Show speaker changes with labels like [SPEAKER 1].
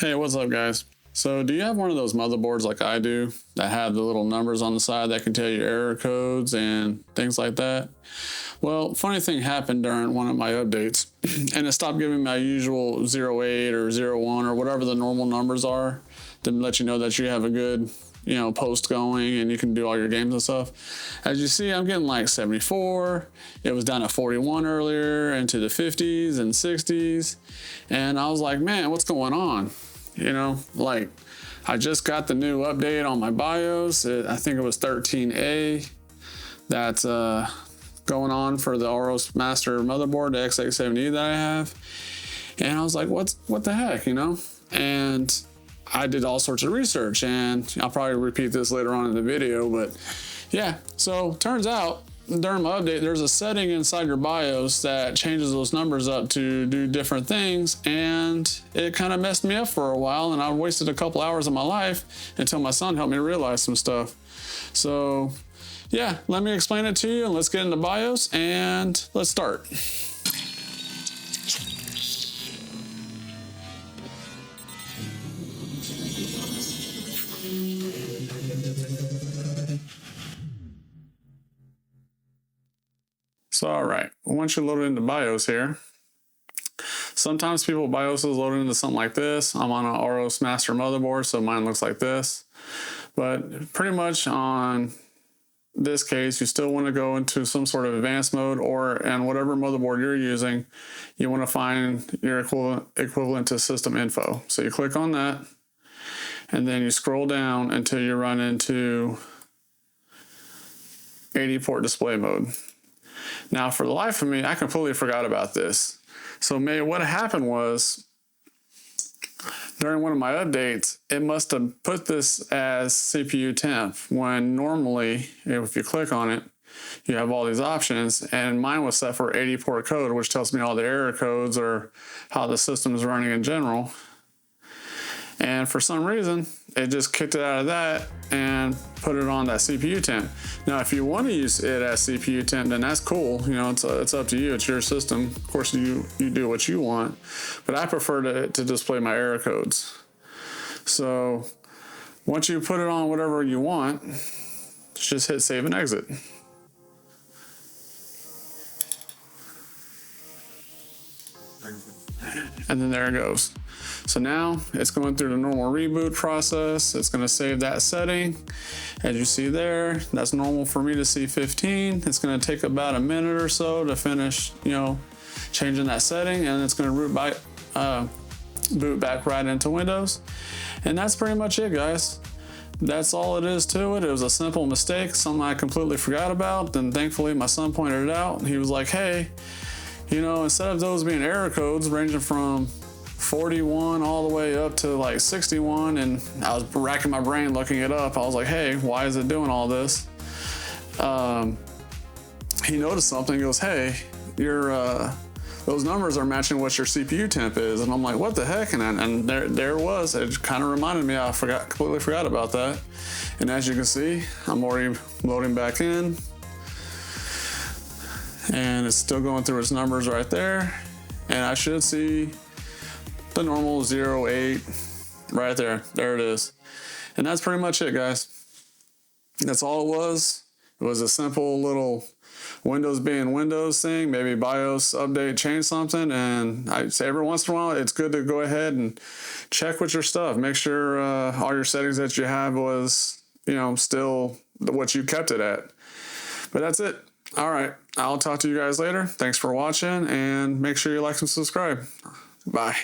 [SPEAKER 1] Hey, what's up guys? So do you have one of those motherboards like I do that have the little numbers on the side that can tell you error codes and things like that? Well, funny thing happened during one of my updates and it stopped giving my usual 08 or 01 or whatever the normal numbers are to let you know that you have a good, post going and you can do all your games and stuff. As you see, I'm getting like 74. It was down at 41 earlier, into the 50s and 60s. And I was like, man, what's going on? Like I just got the new update on my BIOS. I think it was 13A. That's going on for the Auros master motherboard, the X870 that I have. And I was like, what the heck, And I did all sorts of research, and I'll probably repeat this later on in the video, but yeah. So turns out during my update, there's a setting inside your BIOS that changes those numbers up to do different things, and it kind of messed me up for a while, and I wasted a couple hours of my life until my son helped me realize some stuff. So yeah, let me explain it to you, and let's get into BIOS and let's start. So, all right, once you load it into BIOS here, sometimes people BIOS is loaded into something like this. I'm on an Auros master motherboard, so mine looks like this. But pretty much on this case, you still want to go into some sort of advanced mode, and whatever motherboard you're using, you want to find your equivalent to system info. So you click on that, and then you scroll down until you run into 80 port display mode. Now, for the life of me, I completely forgot about this. So what happened was, during one of my updates, it must have put this as CPU temp, when normally, if you click on it, you have all these options, and mine was set for 80 port code, which tells me all the error codes or how the system is running in general. And for some reason, it just kicked it out of that and put it on that CPU temp. Now, if you want to use it as CPU temp, then that's cool. It's up to you. It's your system. Of course, you do what you want. But I prefer to display my error codes. So once you put it on whatever you want, just hit save and exit. And then there it goes. So now it's going through the normal reboot process. It's going to save that setting. As you see there, that's normal for me to see 15. It's going to take about a minute or so to finish, changing that setting, and it's going to boot back right into Windows. And that's pretty much it, guys. That's all it is to it. It was a simple mistake, something I completely forgot about. Then thankfully my son pointed it out. He was like, hey, instead of those being error codes ranging from 41 all the way up to like 61, and I was racking my brain looking it up. I was like, hey, why is it doing all this? He noticed something. He goes, hey, those numbers are matching what your CPU temp is. And I'm like, what the heck? And there it was. It kind of reminded me, I completely forgot about that. And as you can see, I'm already loading back in, and it's still going through its numbers right there. And I should see the normal 08 right there. There it is. And that's pretty much it, guys. That's all it was. It was a simple little Windows being Windows thing. Maybe BIOS update changed something, and I say every once in a while it's good to go ahead and check with your stuff. Make sure all your settings that you have was still what you kept it at. But that's it. All right, I'll talk to you guys later. Thanks for watching, and make sure you like and subscribe. Bye.